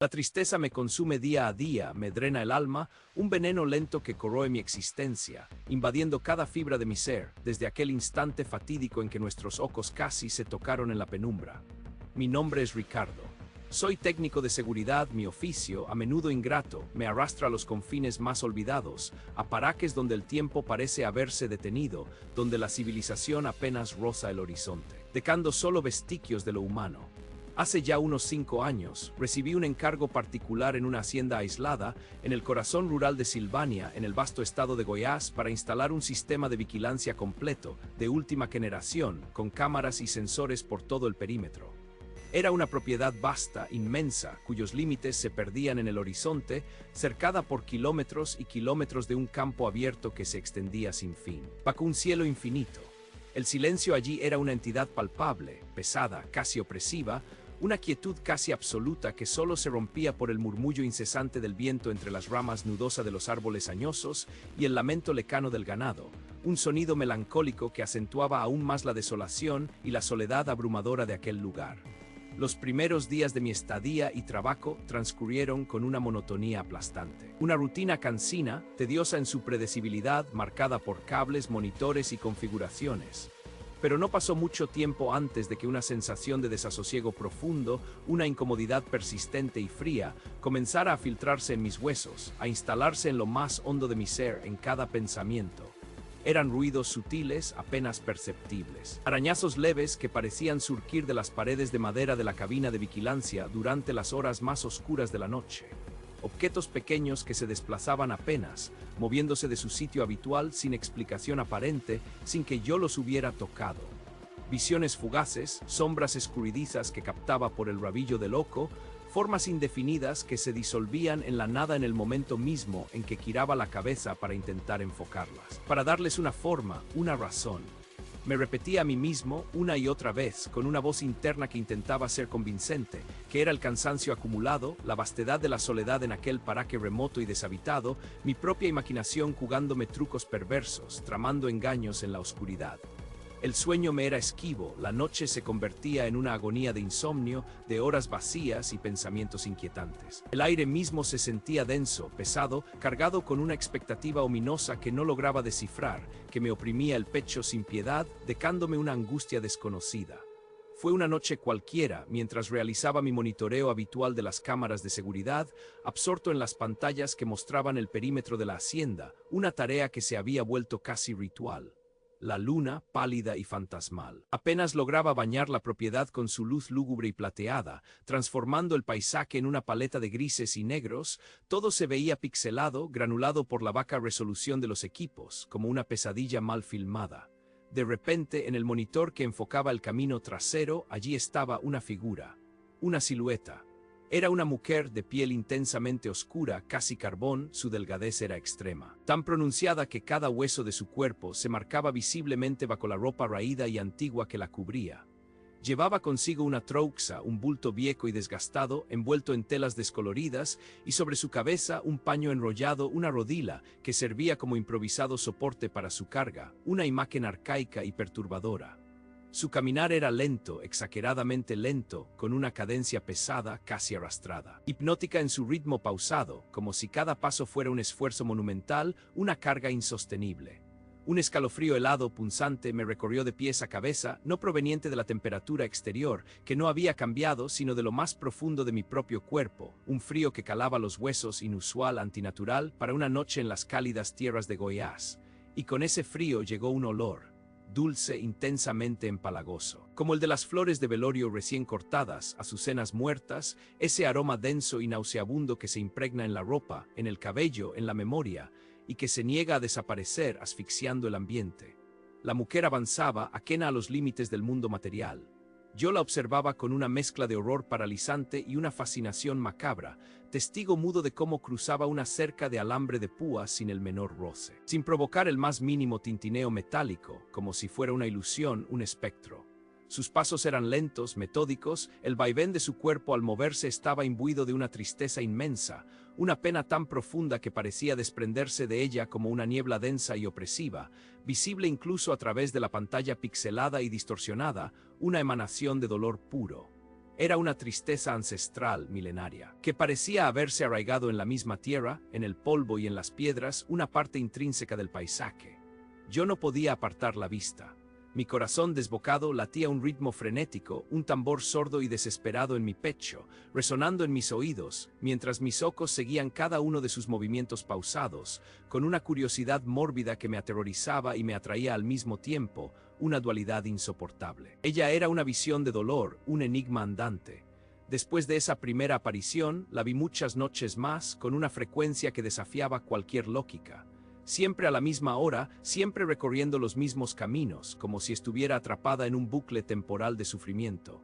La tristeza me consume día a día, me drena el alma, un veneno lento que corroe mi existencia, invadiendo cada fibra de mi ser, desde aquel instante fatídico en que nuestros ojos casi se tocaron en la penumbra. Mi nombre es Ricardo. Soy técnico de seguridad, mi oficio, a menudo ingrato, me arrastra a los confines más olvidados, a parajes donde el tiempo parece haberse detenido, donde la civilización apenas roza el horizonte, dejando solo vestigios de lo humano. Hace ya unos 5 años, recibí un encargo particular en una hacienda aislada, en el corazón rural de Silvania, en el vasto estado de Goiás, para instalar un sistema de vigilancia completo, de última generación, con cámaras y sensores por todo el perímetro. Era una propiedad vasta, inmensa, cuyos límites se perdían en el horizonte, cercada por kilómetros y kilómetros de un campo abierto que se extendía sin fin, bajo un cielo infinito. El silencio allí era una entidad palpable, pesada, casi opresiva, una quietud casi absoluta que solo se rompía por el murmullo incesante del viento entre las ramas nudosa de los árboles añosos y el lamento lecano del ganado, un sonido melancólico que acentuaba aún más la desolación y la soledad abrumadora de aquel lugar. Los primeros días de mi estadía y trabajo transcurrieron con una monotonía aplastante. Una rutina cansina, tediosa en su predecibilidad, marcada por cables, monitores y configuraciones. Pero no pasó mucho tiempo antes de que una sensación de desasosiego profundo, una incomodidad persistente y fría, comenzara a filtrarse en mis huesos, a instalarse en lo más hondo de mi ser, en cada pensamiento. Eran ruidos sutiles, apenas perceptibles. Arañazos leves que parecían surgir de las paredes de madera de la cabina de vigilancia durante las horas más oscuras de la noche. Objetos pequeños que se desplazaban apenas, moviéndose de su sitio habitual sin explicación aparente, sin que yo los hubiera tocado. Visiones fugaces, sombras escurridizas que captaba por el rabillo del ojo, formas indefinidas que se disolvían en la nada en el momento mismo en que giraba la cabeza para intentar enfocarlas, para darles una forma, una razón. Me repetía a mí mismo una y otra vez, con una voz interna que intentaba ser convincente, que era el cansancio acumulado, la vastedad de la soledad en aquel paraje remoto y deshabitado, mi propia imaginación jugándome trucos perversos, tramando engaños en la oscuridad. El sueño me era esquivo, la noche se convertía en una agonía de insomnio, de horas vacías y pensamientos inquietantes. El aire mismo se sentía denso, pesado, cargado con una expectativa ominosa que no lograba descifrar, que me oprimía el pecho sin piedad, dejándome una angustia desconocida. Fue una noche cualquiera, mientras realizaba mi monitoreo habitual de las cámaras de seguridad, absorto en las pantallas que mostraban el perímetro de la hacienda, una tarea que se había vuelto casi ritual. La luna, pálida y fantasmal, apenas lograba bañar la propiedad con su luz lúgubre y plateada, transformando el paisaje en una paleta de grises y negros. Todo se veía pixelado, granulado por la baja resolución de los equipos, como una pesadilla mal filmada. De repente, en el monitor que enfocaba el camino trasero, allí estaba una figura, una silueta. Era una mujer de piel intensamente oscura, casi carbón, su delgadez era extrema, tan pronunciada que cada hueso de su cuerpo se marcaba visiblemente bajo la ropa raída y antigua que la cubría. Llevaba consigo una trouxa, un bulto viejo y desgastado, envuelto en telas descoloridas, y sobre su cabeza un paño enrollado, una rodila, que servía como improvisado soporte para su carga, una imagen arcaica y perturbadora. Su caminar era lento, exageradamente lento, con una cadencia pesada, casi arrastrada. Hipnótica en su ritmo pausado, como si cada paso fuera un esfuerzo monumental, una carga insostenible. Un escalofrío helado, punzante, me recorrió de pies a cabeza, no proveniente de la temperatura exterior, que no había cambiado, sino de lo más profundo de mi propio cuerpo, un frío que calaba los huesos, inusual, antinatural, para una noche en las cálidas tierras de Goiás. Y con ese frío llegó un olor dulce, intensamente empalagoso, como el de las flores de velorio recién cortadas, azucenas muertas, ese aroma denso y nauseabundo que se impregna en la ropa, en el cabello, en la memoria, y que se niega a desaparecer asfixiando el ambiente. La mujer avanzaba, ajena a los límites del mundo material. Yo la observaba con una mezcla de horror paralizante y una fascinación macabra, testigo mudo de cómo cruzaba una cerca de alambre de púas sin el menor roce, sin provocar el más mínimo tintineo metálico, como si fuera una ilusión, un espectro. Sus pasos eran lentos, metódicos, el vaivén de su cuerpo al moverse estaba imbuido de una tristeza inmensa, una pena tan profunda que parecía desprenderse de ella como una niebla densa y opresiva, visible incluso a través de la pantalla pixelada y distorsionada, una emanación de dolor puro. Era una tristeza ancestral, milenaria, que parecía haberse arraigado en la misma tierra, en el polvo y en las piedras, una parte intrínseca del paisaje. Yo no podía apartar la vista. Mi corazón desbocado latía un ritmo frenético, un tambor sordo y desesperado en mi pecho, resonando en mis oídos, mientras mis ojos seguían cada uno de sus movimientos pausados, con una curiosidad mórbida que me aterrorizaba y me atraía al mismo tiempo, una dualidad insoportable. Ella era una visión de dolor, un enigma andante. Después de esa primera aparición, la vi muchas noches más, con una frecuencia que desafiaba cualquier lógica. Siempre a la misma hora, siempre recorriendo los mismos caminos, como si estuviera atrapada en un bucle temporal de sufrimiento.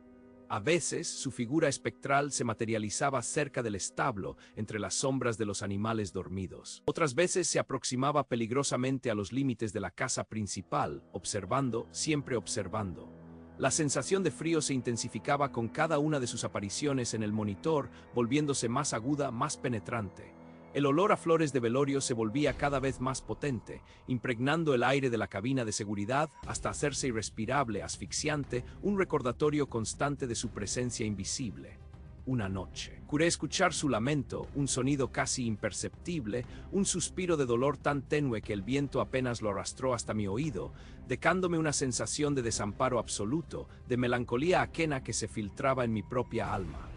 A veces, su figura espectral se materializaba cerca del establo, entre las sombras de los animales dormidos. Otras veces se aproximaba peligrosamente a los límites de la casa principal, observando, siempre observando. La sensación de frío se intensificaba con cada una de sus apariciones en el monitor, volviéndose más aguda, más penetrante. El olor a flores de velorio se volvía cada vez más potente, impregnando el aire de la cabina de seguridad hasta hacerse irrespirable, asfixiante, un recordatorio constante de su presencia invisible. Una noche, juré escuchar su lamento, un sonido casi imperceptible, un suspiro de dolor tan tenue que el viento apenas lo arrastró hasta mi oído, dejándome una sensación de desamparo absoluto, de melancolía ajena que se filtraba en mi propia alma.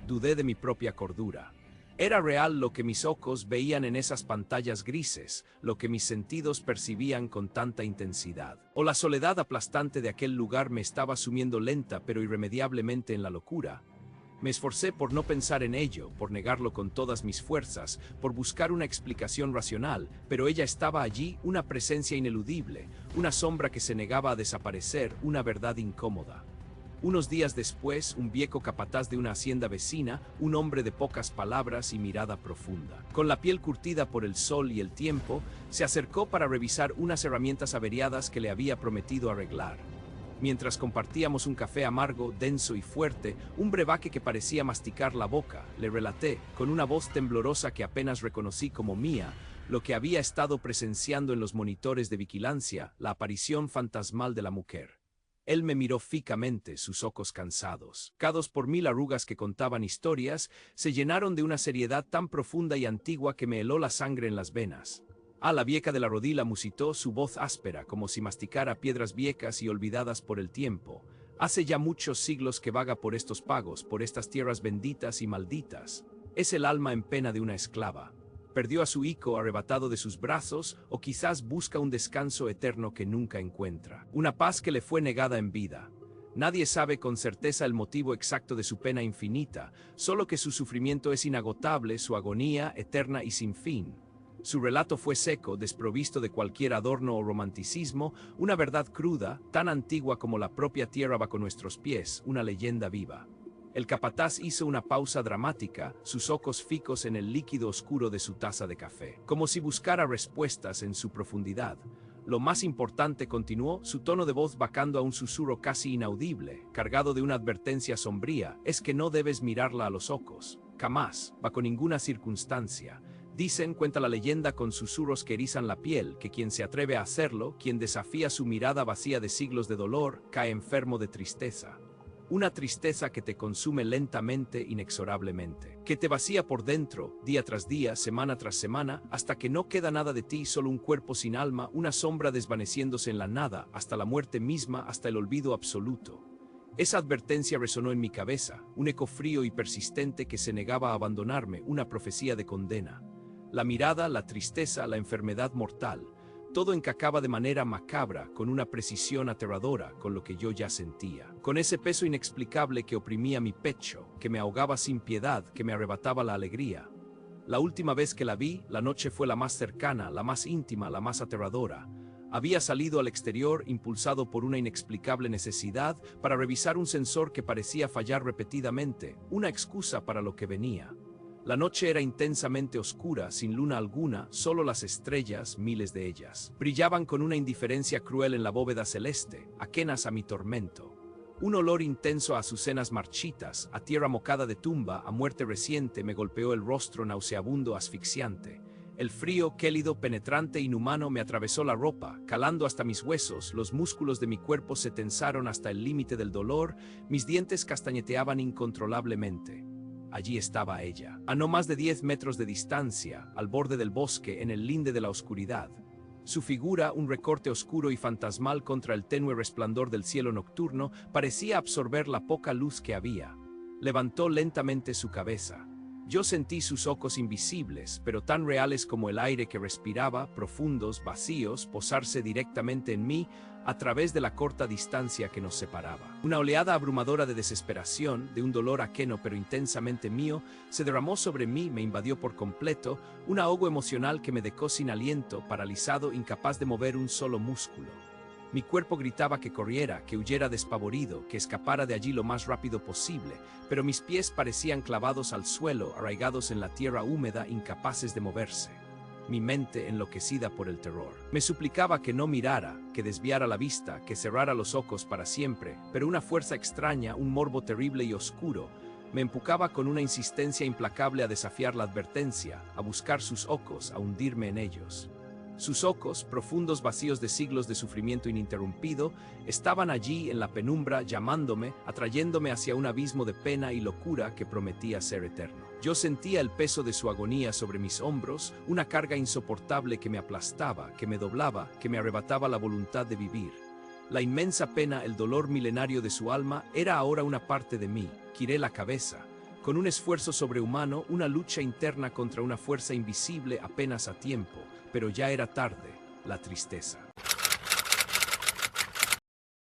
Dudé de mi propia cordura. Era real lo que mis ojos veían en esas pantallas grises, lo que mis sentidos percibían con tanta intensidad. O la soledad aplastante de aquel lugar me estaba sumiendo lenta pero irremediablemente en la locura. Me esforcé por no pensar en ello, por negarlo con todas mis fuerzas, por buscar una explicación racional, pero ella estaba allí, una presencia ineludible, una sombra que se negaba a desaparecer, una verdad incómoda. Unos días después, un viejo capataz de una hacienda vecina, un hombre de pocas palabras y mirada profunda, con la piel curtida por el sol y el tiempo, se acercó para revisar unas herramientas averiadas que le había prometido arreglar. Mientras compartíamos un café amargo, denso y fuerte, un brebaje que parecía masticar la boca, le relaté, con una voz temblorosa que apenas reconocí como mía, lo que había estado presenciando en los monitores de vigilancia, la aparición fantasmal de la mujer. Él me miró fijamente, sus ojos cansados, marcados por 1000 arrugas que contaban historias, se llenaron de una seriedad tan profunda y antigua que me heló la sangre en las venas. La vieja de la rodilla musitó, su voz áspera, como si masticara piedras viejas y olvidadas por el tiempo. Hace ya muchos siglos que vaga por estos pagos, por estas tierras benditas y malditas. Es el alma en pena de una esclava. Perdió a su hijo arrebatado de sus brazos, o quizás busca un descanso eterno que nunca encuentra. Una paz que le fue negada en vida. Nadie sabe con certeza el motivo exacto de su pena infinita, solo que su sufrimiento es inagotable, su agonía eterna y sin fin. Su relato fue seco, desprovisto de cualquier adorno o romanticismo, una verdad cruda, tan antigua como la propia tierra bajo nuestros pies, una leyenda viva. El capataz hizo una pausa dramática, sus ojos fijos en el líquido oscuro de su taza de café, como si buscara respuestas en su profundidad. Lo más importante, continuó, su tono de voz bajando a un susurro casi inaudible, cargado de una advertencia sombría, es que no debes mirarla a los ojos, jamás, bajo ninguna circunstancia. Dicen, cuenta la leyenda con susurros que erizan la piel, que quien se atreve a hacerlo, quien desafía su mirada vacía de siglos de dolor, cae enfermo de tristeza. Una tristeza que te consume lentamente, inexorablemente, que te vacía por dentro, día tras día, semana tras semana, hasta que no queda nada de ti, solo un cuerpo sin alma, una sombra desvaneciéndose en la nada, hasta la muerte misma, hasta el olvido absoluto. Esa advertencia resonó en mi cabeza, un eco frío y persistente que se negaba a abandonarme, una profecía de condena. La mirada, la tristeza, la enfermedad mortal, todo encajaba de manera macabra, con una precisión aterradora, con lo que yo ya sentía. Con ese peso inexplicable que oprimía mi pecho, que me ahogaba sin piedad, que me arrebataba la alegría. La última vez que la vi, la noche fue la más cercana, la más íntima, la más aterradora. Había salido al exterior, impulsado por una inexplicable necesidad, para revisar un sensor que parecía fallar repetidamente, una excusa para lo que venía. La noche era intensamente oscura, sin luna alguna, solo las estrellas, miles de ellas, brillaban con una indiferencia cruel en la bóveda celeste, ajenas a mi tormento. Un olor intenso a azucenas marchitas, a tierra mocada de tumba, a muerte reciente, me golpeó el rostro nauseabundo, asfixiante. El frío, gélido, penetrante, inhumano me atravesó la ropa, calando hasta mis huesos, los músculos de mi cuerpo se tensaron hasta el límite del dolor, mis dientes castañeteaban incontrolablemente. Allí estaba ella, a no más de 10 metros de distancia, al borde del bosque, en el linde de la oscuridad. Su figura, un recorte oscuro y fantasmal contra el tenue resplandor del cielo nocturno, parecía absorber la poca luz que había. Levantó lentamente su cabeza. Yo sentí sus ojos invisibles, pero tan reales como el aire que respiraba, profundos, vacíos, posarse directamente en mí a través de la corta distancia que nos separaba. Una oleada abrumadora de desesperación, de un dolor ajeno pero intensamente mío, se derramó sobre mí, me invadió por completo, un ahogo emocional que me dejó sin aliento, paralizado, incapaz de mover un solo músculo. Mi cuerpo gritaba que corriera, que huyera despavorido, que escapara de allí lo más rápido posible, pero mis pies parecían clavados al suelo, arraigados en la tierra húmeda, incapaces de moverse. Mi mente enloquecida por el terror. Me suplicaba que no mirara, que desviara la vista, que cerrara los ojos para siempre, pero una fuerza extraña, un morbo terrible y oscuro, me empujaba con una insistencia implacable a desafiar la advertencia, a buscar sus ojos, a hundirme en ellos. Sus ojos, profundos vacíos de siglos de sufrimiento ininterrumpido, estaban allí en la penumbra llamándome, atrayéndome hacia un abismo de pena y locura que prometía ser eterno. Yo sentía el peso de su agonía sobre mis hombros, una carga insoportable que me aplastaba, que me doblaba, que me arrebataba la voluntad de vivir. La inmensa pena, el dolor milenario de su alma, era ahora una parte de mí. Giré la cabeza. Con un esfuerzo sobrehumano, una lucha interna contra una fuerza invisible apenas a tiempo, pero ya era tarde, la tristeza.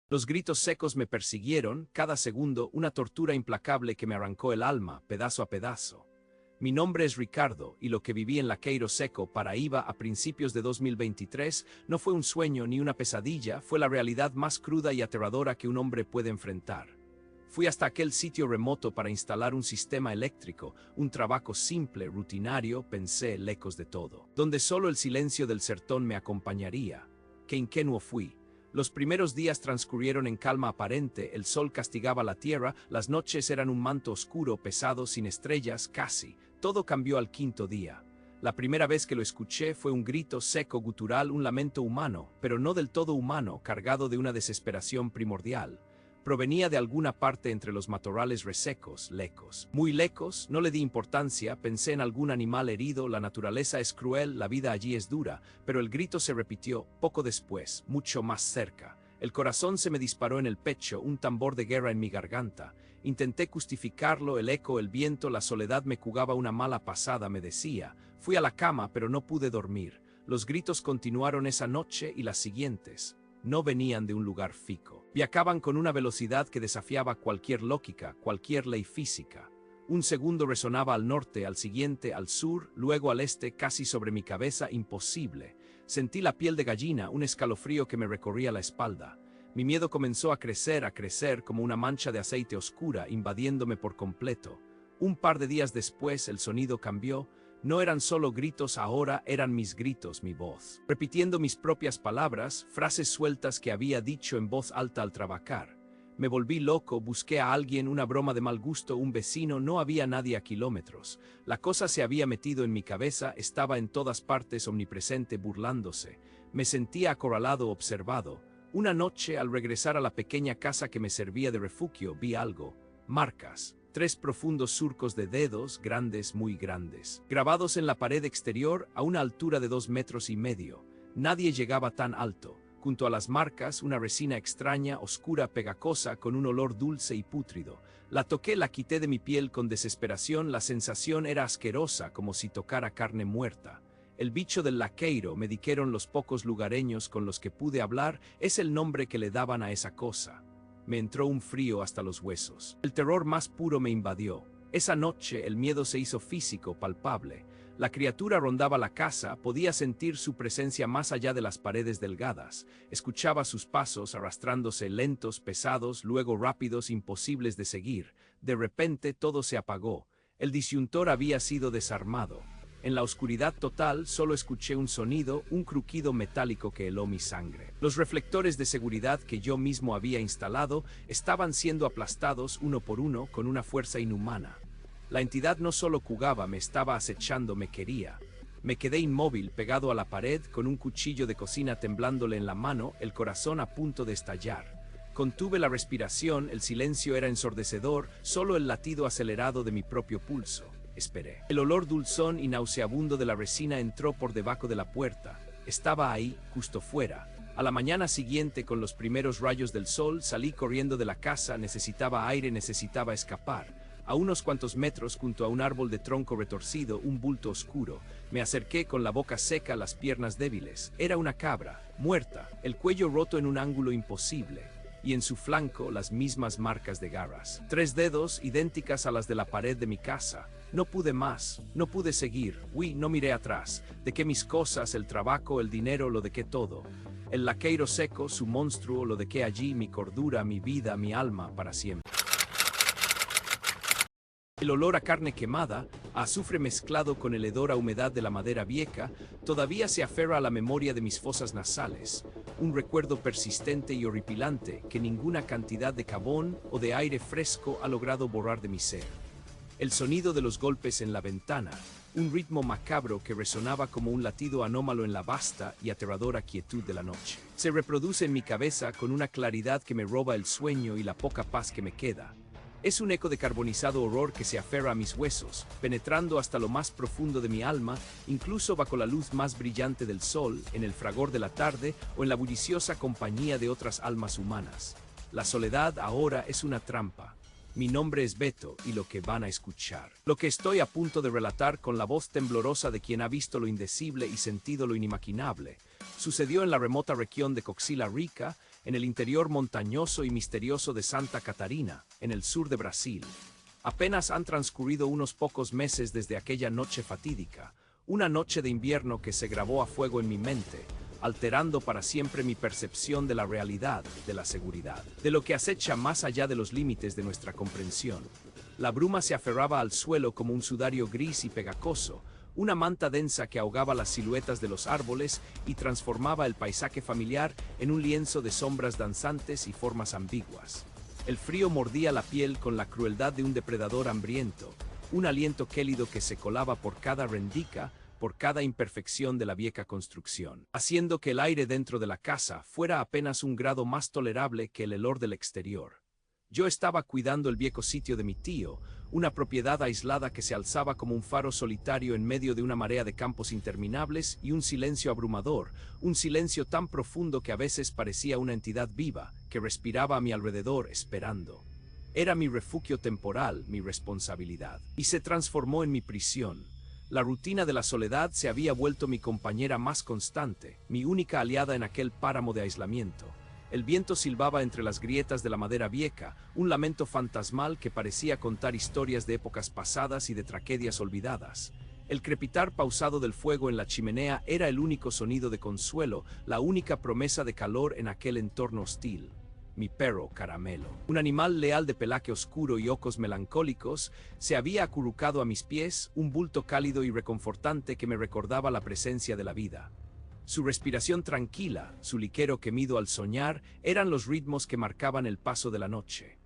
Los gritos secos me persiguieron, cada segundo una tortura implacable que me arrancó el alma, pedazo a pedazo. Mi nombre es Ricardo, y lo que viví en Laqueiro Seco, Paraíba, a principios de 2023, no fue un sueño ni una pesadilla, fue la realidad más cruda y aterradora que un hombre puede enfrentar. Fui hasta aquel sitio remoto para instalar un sistema eléctrico, un trabajo simple, rutinario, pensé, lejos de todo, donde solo el silencio del sertón me acompañaría. Qué ingenuo fui. Los primeros días transcurrieron en calma aparente, el sol castigaba la tierra, las noches eran un manto oscuro, pesado, sin estrellas, casi. Todo cambió al quinto día. La primera vez que lo escuché fue un grito seco, gutural, un lamento humano, pero no del todo humano, cargado de una desesperación primordial. Provenía de alguna parte entre los matorrales resecos, lejos. Muy lejos, no le di importancia, pensé en algún animal herido, la naturaleza es cruel, la vida allí es dura, pero el grito se repitió, poco después, mucho más cerca. El corazón se me disparó en el pecho, un tambor de guerra en mi garganta. Intenté justificarlo, el eco, el viento, la soledad me jugaba una mala pasada, me decía. Fui a la cama, pero no pude dormir. Los gritos continuaron esa noche y las siguientes. No venían de un lugar fijo. Viajaban con una velocidad que desafiaba cualquier lógica, cualquier ley física. Un segundo resonaba al norte, al siguiente, al sur, luego al este, casi sobre mi cabeza, imposible. Sentí la piel de gallina, un escalofrío que me recorría la espalda. Mi miedo comenzó a crecer como una mancha de aceite oscura, invadiéndome por completo. Un par de días después, el sonido cambió. No eran solo gritos, ahora eran mis gritos, mi voz. Repitiendo mis propias palabras, frases sueltas que había dicho en voz alta al trabajar. Me volví loco, busqué a alguien, una broma de mal gusto, un vecino, no había nadie a kilómetros. La cosa se había metido en mi cabeza, estaba en todas partes, omnipresente, burlándose. Me sentía acorralado, observado. Una noche, al regresar a la pequeña casa que me servía de refugio, vi algo. Marcas. 3 profundos surcos de dedos, grandes, muy grandes, grabados en la pared exterior a una altura de 2,5 metros. Nadie llegaba tan alto. Junto a las marcas, una resina extraña, oscura, pegajosa, con un olor dulce y pútrido. La toqué, la quité de mi piel con desesperación, la sensación era asquerosa, como si tocara carne muerta. El bicho del Laqueiro, me dijeron los pocos lugareños con los que pude hablar, es el nombre que le daban a esa cosa. Me entró un frío hasta los huesos. El terror más puro me invadió. Esa noche el miedo se hizo físico, palpable. La criatura rondaba la casa, podía sentir su presencia más allá de las paredes delgadas. Escuchaba sus pasos arrastrándose lentos, pesados, luego rápidos, imposibles de seguir. De repente todo se apagó. El disyuntor había sido desarmado. En la oscuridad total solo escuché un sonido, un crujido metálico que heló mi sangre. Los reflectores de seguridad que yo mismo había instalado estaban siendo aplastados uno por uno con una fuerza inhumana. La entidad no solo jugaba, me estaba acechando, me quería. Me quedé inmóvil, pegado a la pared, con un cuchillo de cocina temblándole en la mano, el corazón a punto de estallar. Contuve la respiración, el silencio era ensordecedor, solo el latido acelerado de mi propio pulso. Esperé. El olor dulzón y nauseabundo de la resina entró por debajo de la puerta. Estaba ahí, justo fuera. A la mañana siguiente, con los primeros rayos del sol, salí corriendo de la casa, necesitaba aire, necesitaba escapar. A unos cuantos metros, junto a un árbol de tronco retorcido, un bulto oscuro. Me acerqué con la boca seca, las piernas débiles. Era una cabra, muerta, el cuello roto en un ángulo imposible, y en su flanco las mismas marcas de garras. 3 dedos, idénticas a las de la pared de mi casa. No pude más, no pude seguir. No miré atrás. Dejé mis cosas, el trabajo, el dinero, lo dejé todo. El laqueiro seco, su monstruo, lo dejé allí, mi cordura, mi vida, mi alma, para siempre. El olor a carne quemada, a azufre mezclado con el hedor a humedad de la madera vieja, todavía se aferra a la memoria de mis fosas nasales, un recuerdo persistente y horripilante que ninguna cantidad de carbón o de aire fresco ha logrado borrar de mi ser. El sonido de los golpes en la ventana, un ritmo macabro que resonaba como un latido anómalo en la vasta y aterradora quietud de la noche. Se reproduce en mi cabeza con una claridad que me roba el sueño y la poca paz que me queda. Es un eco de carbonizado horror que se aferra a mis huesos, penetrando hasta lo más profundo de mi alma, incluso bajo la luz más brillante del sol, en el fragor de la tarde o en la bulliciosa compañía de otras almas humanas. La soledad ahora es una trampa. Mi nombre es Beto y lo que van a escuchar, lo que estoy a punto de relatar con la voz temblorosa de quien ha visto lo indecible y sentido lo inimaginable, sucedió en la remota región de Coxila Rica, en el interior montañoso y misterioso de Santa Catarina, en el sur de Brasil. Apenas han transcurrido unos pocos meses desde aquella noche fatídica, una noche de invierno que se grabó a fuego en mi mente, alterando para siempre mi percepción de la realidad, de la seguridad, de lo que acecha más allá de los límites de nuestra comprensión. La bruma se aferraba al suelo como un sudario gris y pegajoso, una manta densa que ahogaba las siluetas de los árboles y transformaba el paisaje familiar en un lienzo de sombras danzantes y formas ambiguas. El frío mordía la piel con la crueldad de un depredador hambriento, un aliento gélido que se colaba por cada rendica, por cada imperfección de la vieja construcción, haciendo que el aire dentro de la casa fuera apenas un grado más tolerable que el olor del exterior. Yo estaba cuidando el viejo sitio de mi tío, una propiedad aislada que se alzaba como un faro solitario en medio de una marea de campos interminables y un silencio abrumador, un silencio tan profundo que a veces parecía una entidad viva, que respiraba a mi alrededor esperando. Era mi refugio temporal, mi responsabilidad, y se transformó en mi prisión. La rutina de la soledad se había vuelto mi compañera más constante, mi única aliada en aquel páramo de aislamiento. El viento silbaba entre las grietas de la madera vieja, un lamento fantasmal que parecía contar historias de épocas pasadas y de tragedias olvidadas. El crepitar pausado del fuego en la chimenea era el único sonido de consuelo, la única promesa de calor en aquel entorno hostil. Mi perro Caramelo, un animal leal de pelaje oscuro y ojos melancólicos, se había acurrucado a mis pies, un bulto cálido y reconfortante que me recordaba la presencia de la vida. Su respiración tranquila, su ligero gemido al soñar, eran los ritmos que marcaban el paso de la noche.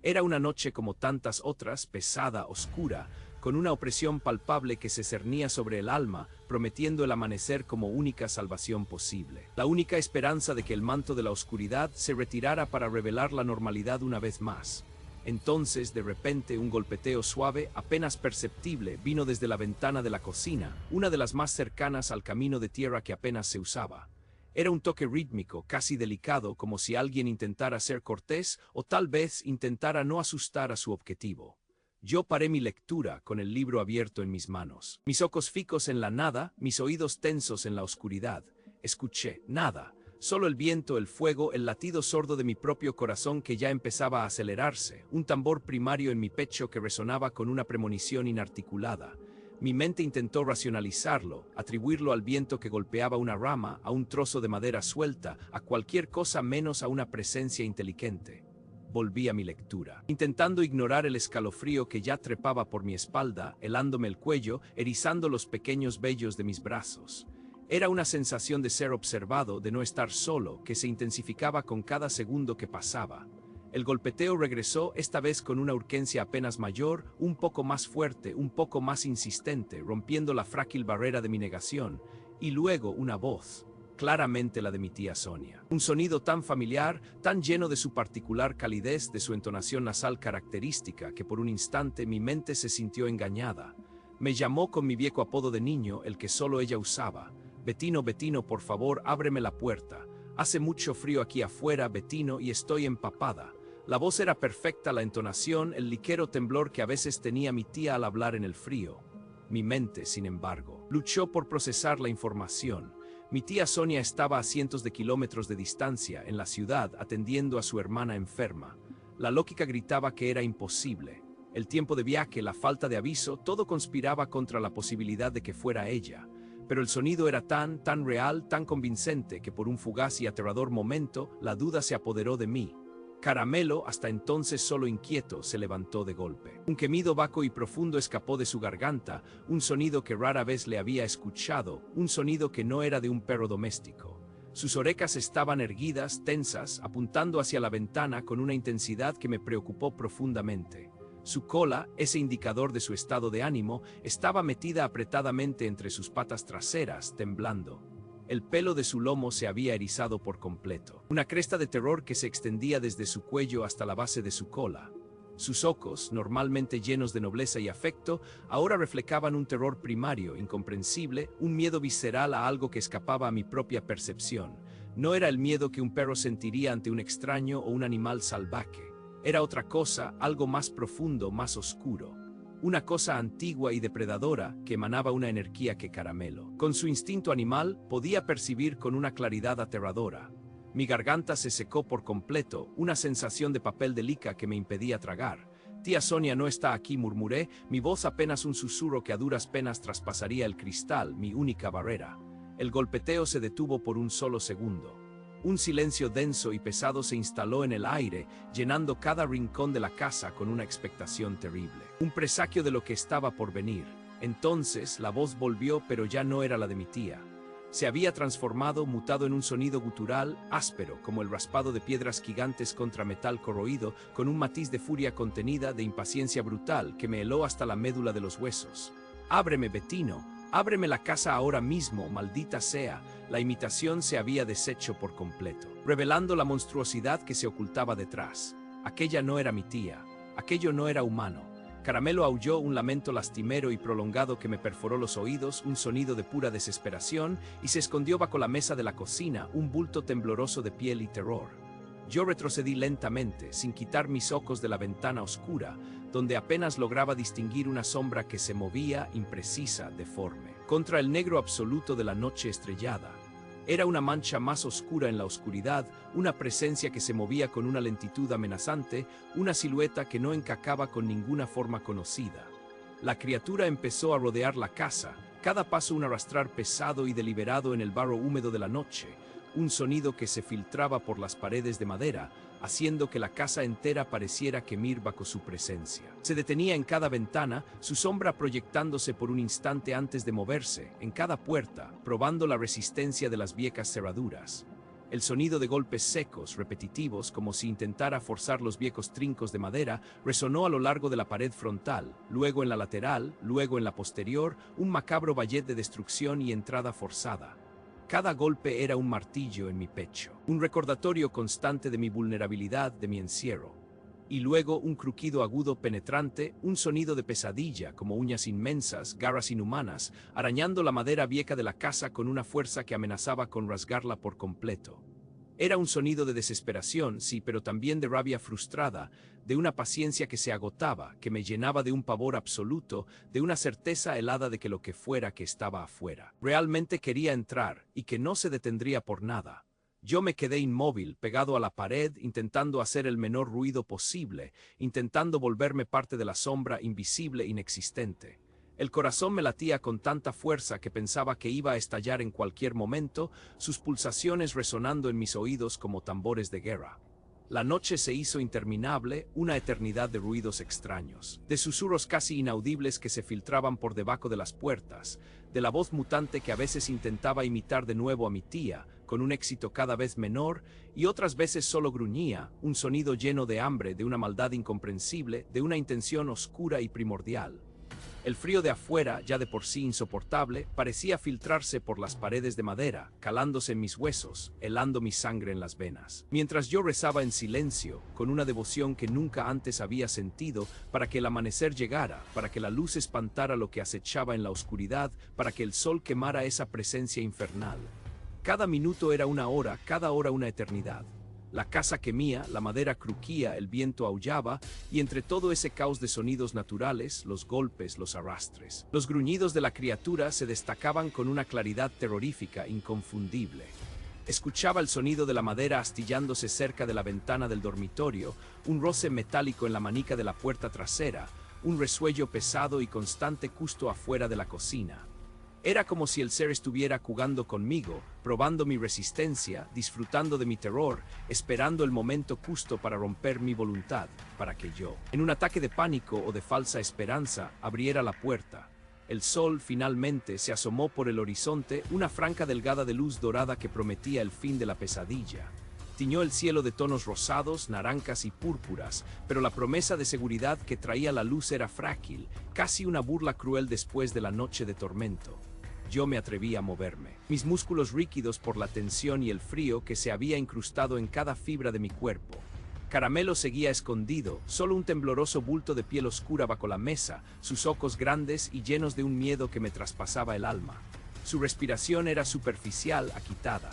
Era una noche como tantas otras, pesada, oscura, con una opresión palpable que se cernía sobre el alma, prometiendo el amanecer como única salvación posible. La única esperanza de que el manto de la oscuridad se retirara para revelar la normalidad una vez más. Entonces, de repente, un golpeteo suave, apenas perceptible, vino desde la ventana de la cocina, una de las más cercanas al camino de tierra que apenas se usaba. Era un toque rítmico, casi delicado, como si alguien intentara ser cortés o tal vez intentara no asustar a su objetivo. Yo paré mi lectura con el libro abierto en mis manos. Mis ojos fijos en la nada, mis oídos tensos en la oscuridad. Escuché nada. Solo el viento, el fuego, el latido sordo de mi propio corazón que ya empezaba a acelerarse, un tambor primario en mi pecho que resonaba con una premonición inarticulada. Mi mente intentó racionalizarlo, atribuirlo al viento que golpeaba una rama, a un trozo de madera suelta, a cualquier cosa menos a una presencia inteligente. Volví a mi lectura, intentando ignorar el escalofrío que ya trepaba por mi espalda, helándome el cuello, erizando los pequeños vellos de mis brazos. Era una sensación de ser observado, de no estar solo, que se intensificaba con cada segundo que pasaba. El golpeteo regresó, esta vez con una urgencia apenas mayor, un poco más fuerte, un poco más insistente, rompiendo la frágil barrera de mi negación, y luego una voz, claramente la de mi tía Sonia. Un sonido tan familiar, tan lleno de su particular calidez, de su entonación nasal característica, que por un instante mi mente se sintió engañada. Me llamó con mi viejo apodo de niño, el que solo ella usaba. Bettino, Bettino, por favor, ábreme la puerta. Hace mucho frío aquí afuera, Bettino, y estoy empapada. La voz era perfecta, la entonación, el ligero temblor que a veces tenía mi tía al hablar en el frío. Mi mente, sin embargo, luchó por procesar la información. Mi tía Sonia estaba a cientos de kilómetros de distancia, en la ciudad, atendiendo a su hermana enferma. La lógica gritaba que era imposible. El tiempo de viaje, la falta de aviso, todo conspiraba contra la posibilidad de que fuera ella. Pero el sonido era tan real, tan convincente, que por un fugaz y aterrador momento, la duda se apoderó de mí. Caramelo, hasta entonces solo inquieto, se levantó de golpe. Un gemido vaco y profundo escapó de su garganta, un sonido que rara vez le había escuchado, un sonido que no era de un perro doméstico. Sus orejas estaban erguidas, tensas, apuntando hacia la ventana con una intensidad que me preocupó profundamente. Su cola, ese indicador de su estado de ánimo, estaba metida apretadamente entre sus patas traseras, temblando. El pelo de su lomo se había erizado por completo. Una cresta de terror que se extendía desde su cuello hasta la base de su cola. Sus ojos, normalmente llenos de nobleza y afecto, ahora reflejaban un terror primario, incomprensible, un miedo visceral a algo que escapaba a mi propia percepción. No era el miedo que un perro sentiría ante un extraño o un animal salvaje. Era otra cosa, algo más profundo, más oscuro. Una cosa antigua y depredadora que emanaba una energía que Caramelo, con su instinto animal, podía percibir con una claridad aterradora. Mi garganta se secó por completo, una sensación de papel de lica que me impedía tragar. Tía Sonia no está aquí, murmuré, mi voz apenas un susurro que a duras penas traspasaría el cristal, mi única barrera. El golpeteo se detuvo por un solo segundo. Un silencio denso y pesado se instaló en el aire, llenando cada rincón de la casa con una expectación terrible. Un presagio de lo que estaba por venir. Entonces la voz volvió, pero ya no era la de mi tía. Se había transformado, mutado en un sonido gutural, áspero, como el raspado de piedras gigantes contra metal corroído, con un matiz de furia contenida, de impaciencia brutal, que me heló hasta la médula de los huesos. «Ábreme, Bettino. Ábreme la casa ahora mismo, maldita sea». La imitación se había deshecho por completo, revelando la monstruosidad que se ocultaba detrás. Aquella no era mi tía, aquello no era humano. Caramelo aulló un lamento lastimero y prolongado que me perforó los oídos, un sonido de pura desesperación, y se escondió bajo la mesa de la cocina, un bulto tembloroso de piel y terror. Yo retrocedí lentamente, sin quitar mis ojos de la ventana oscura, donde apenas lograba distinguir una sombra que se movía, imprecisa, deforme, contra el negro absoluto de la noche estrellada. Era una mancha más oscura en la oscuridad, una presencia que se movía con una lentitud amenazante, una silueta que no encajaba con ninguna forma conocida. La criatura empezó a rodear la casa, cada paso un arrastrar pesado y deliberado en el barro húmedo de la noche, un sonido que se filtraba por las paredes de madera, haciendo que la casa entera pareciera gemir bajo su presencia. Se detenía en cada ventana, su sombra proyectándose por un instante antes de moverse, en cada puerta, probando la resistencia de las viejas cerraduras. El sonido de golpes secos, repetitivos, como si intentara forzar los viejos trincos de madera, resonó a lo largo de la pared frontal, luego en la lateral, luego en la posterior, un macabro ballet de destrucción y entrada forzada. Cada golpe era un martillo en mi pecho, un recordatorio constante de mi vulnerabilidad, de mi encierro. Y luego un crujido agudo penetrante, un sonido de pesadilla, como uñas inmensas, garras inhumanas, arañando la madera vieja de la casa con una fuerza que amenazaba con rasgarla por completo. Era un sonido de desesperación, sí, pero también de rabia frustrada, de una paciencia que se agotaba, que me llenaba de un pavor absoluto, de una certeza helada de que lo que fuera que estaba afuera realmente quería entrar, y que no se detendría por nada. Yo me quedé inmóvil, pegado a la pared, intentando hacer el menor ruido posible, intentando volverme parte de la sombra invisible, inexistente. El corazón me latía con tanta fuerza que pensaba que iba a estallar en cualquier momento, sus pulsaciones resonando en mis oídos como tambores de guerra. La noche se hizo interminable, una eternidad de ruidos extraños, de susurros casi inaudibles que se filtraban por debajo de las puertas, de la voz mutante que a veces intentaba imitar de nuevo a mi tía, con un éxito cada vez menor, y otras veces solo gruñía, un sonido lleno de hambre, de una maldad incomprensible, de una intención oscura y primordial. El frío de afuera, ya de por sí insoportable, parecía filtrarse por las paredes de madera, calándose en mis huesos, helando mi sangre en las venas. Mientras yo rezaba en silencio, con una devoción que nunca antes había sentido, para que el amanecer llegara, para que la luz espantara lo que acechaba en la oscuridad, para que el sol quemara esa presencia infernal. Cada minuto era una hora, cada hora una eternidad. La casa gemía, la madera cruquía, el viento aullaba, y entre todo ese caos de sonidos naturales, los golpes, los arrastres, los gruñidos de la criatura se destacaban con una claridad terrorífica, inconfundible. Escuchaba el sonido de la madera astillándose cerca de la ventana del dormitorio, un roce metálico en la manica de la puerta trasera, un resuello pesado y constante justo afuera de la cocina. Era como si el ser estuviera jugando conmigo, probando mi resistencia, disfrutando de mi terror, esperando el momento justo para romper mi voluntad, para que yo, en un ataque de pánico o de falsa esperanza, abriera la puerta. El sol finalmente se asomó por el horizonte, una franja delgada de luz dorada que prometía el fin de la pesadilla. Tiñó el cielo de tonos rosados, naranjas y púrpuras, pero la promesa de seguridad que traía la luz era frágil, casi una burla cruel después de la noche de tormento. Yo me atreví a moverme, mis músculos rígidos por la tensión y el frío que se había incrustado en cada fibra de mi cuerpo. Caramelo seguía escondido, solo un tembloroso bulto de piel oscura bajo la mesa, sus ojos grandes y llenos de un miedo que me traspasaba el alma. Su respiración era superficial, agitada.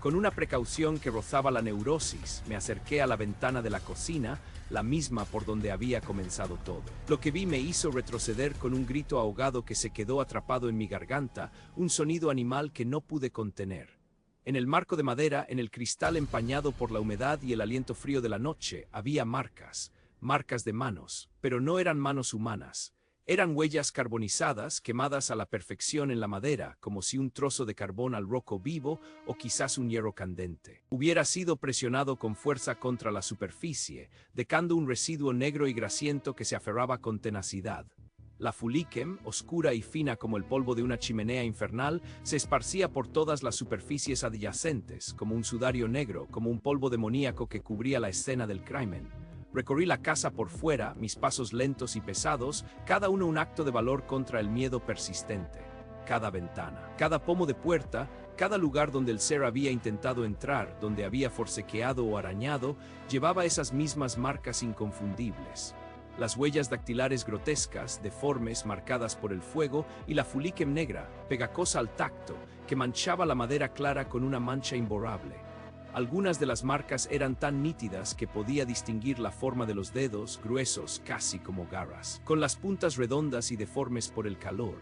Con una precaución que rozaba la neurosis, me acerqué a la ventana de la cocina, la misma por donde había comenzado todo. Lo que vi me hizo retroceder con un grito ahogado que se quedó atrapado en mi garganta, un sonido animal que no pude contener. En el marco de madera, en el cristal empañado por la humedad y el aliento frío de la noche, había marcas, marcas de manos, pero no eran manos humanas. Eran huellas carbonizadas, quemadas a la perfección en la madera, como si un trozo de carbón al roco vivo o quizás un hierro candente hubiera sido presionado con fuerza contra la superficie, dejando un residuo negro y grasiento que se aferraba con tenacidad. La fuliquem, oscura y fina como el polvo de una chimenea infernal, se esparcía por todas las superficies adyacentes, como un sudario negro, como un polvo demoníaco que cubría la escena del crimen. Recorrí la casa por fuera, mis pasos lentos y pesados, cada uno un acto de valor contra el miedo persistente. Cada ventana, cada pomo de puerta, cada lugar donde el ser había intentado entrar, donde había forcejeado o arañado, llevaba esas mismas marcas inconfundibles. Las huellas dactilares grotescas, deformes, marcadas por el fuego, y la fuliquem negra, pegajosa al tacto, que manchaba la madera clara con una mancha imborrable. Algunas de las marcas eran tan nítidas que podía distinguir la forma de los dedos, gruesos casi como garras, con las puntas redondas y deformes por el calor.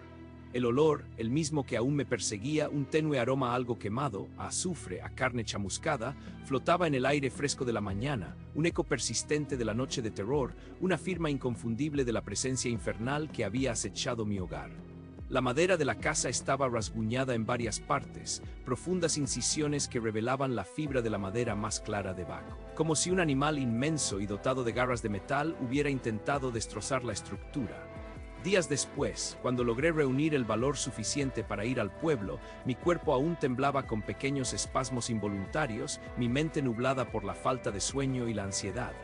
El olor, el mismo que aún me perseguía, un tenue aroma a algo quemado, a azufre, a carne chamuscada, flotaba en el aire fresco de la mañana, un eco persistente de la noche de terror, una firma inconfundible de la presencia infernal que había acechado mi hogar. La madera de la casa estaba rasguñada en varias partes, profundas incisiones que revelaban la fibra de la madera más clara debajo, como si un animal inmenso y dotado de garras de metal hubiera intentado destrozar la estructura. Días después, cuando logré reunir el valor suficiente para ir al pueblo, mi cuerpo aún temblaba con pequeños espasmos involuntarios, mi mente nublada por la falta de sueño y la ansiedad.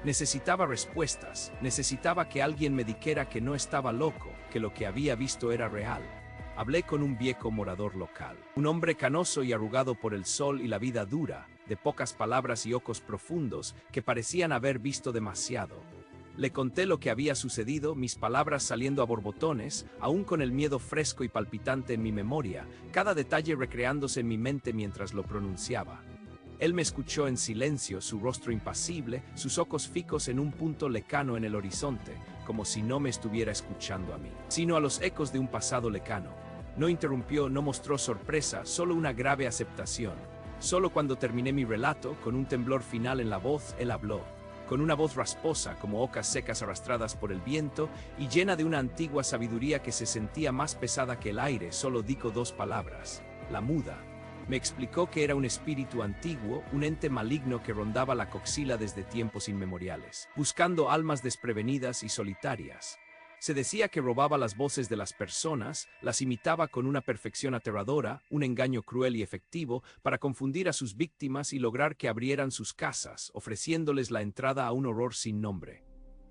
Necesitaba respuestas, necesitaba que alguien me dijera que no estaba loco, que lo que había visto era real. Hablé con un viejo morador local, un hombre canoso y arrugado por el sol y la vida dura, de pocas palabras y ojos profundos, que parecían haber visto demasiado. Le conté lo que había sucedido, mis palabras saliendo a borbotones, aún con el miedo fresco y palpitante en mi memoria, cada detalle recreándose en mi mente mientras lo pronunciaba. Él me escuchó en silencio, su rostro impasible, sus ojos fijos en un punto lejano en el horizonte, como si no me estuviera escuchando a mí, sino a los ecos de un pasado lejano. No interrumpió, no mostró sorpresa, solo una grave aceptación. Solo cuando terminé mi relato, con un temblor final en la voz, él habló. Con una voz rasposa, como ocas secas arrastradas por el viento, y llena de una antigua sabiduría que se sentía más pesada que el aire, solo dijo dos palabras: la muda. Me explicó que era un espíritu antiguo, un ente maligno que rondaba la coxila desde tiempos inmemoriales, buscando almas desprevenidas y solitarias. Se decía que robaba las voces de las personas, las imitaba con una perfección aterradora, un engaño cruel y efectivo, para confundir a sus víctimas y lograr que abrieran sus casas, ofreciéndoles la entrada a un horror sin nombre.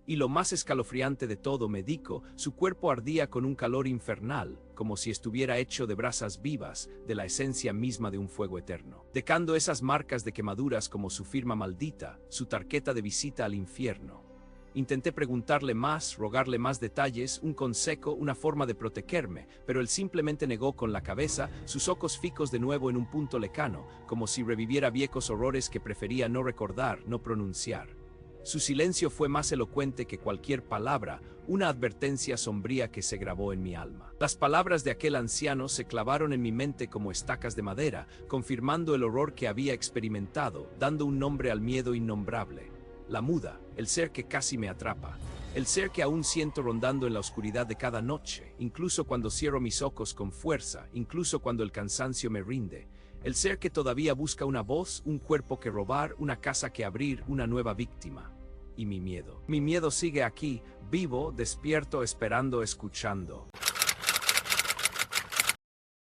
Y lo más escalofriante de todo, me dijo, su cuerpo ardía con un calor infernal, como si estuviera hecho de brasas vivas, de la esencia misma de un fuego eterno, dejando esas marcas de quemaduras como su firma maldita, su tarjeta de visita al infierno. Intenté preguntarle más, rogarle más detalles, un consejo, una forma de protegerme, pero él simplemente negó con la cabeza, sus ojos fijos de nuevo en un punto lejano, como si reviviera viejos horrores que prefería no recordar, no pronunciar. Su silencio fue más elocuente que cualquier palabra, una advertencia sombría que se grabó en mi alma. Las palabras de aquel anciano se clavaron en mi mente como estacas de madera, confirmando el horror que había experimentado, dando un nombre al miedo innombrable. La muda, el ser que casi me atrapa, el ser que aún siento rondando en la oscuridad de cada noche, incluso cuando cierro mis ojos con fuerza, incluso cuando el cansancio me rinde. El ser que todavía busca una voz, un cuerpo que robar, una casa que abrir, una nueva víctima. Y mi miedo. Mi miedo sigue aquí, vivo, despierto, esperando, escuchando.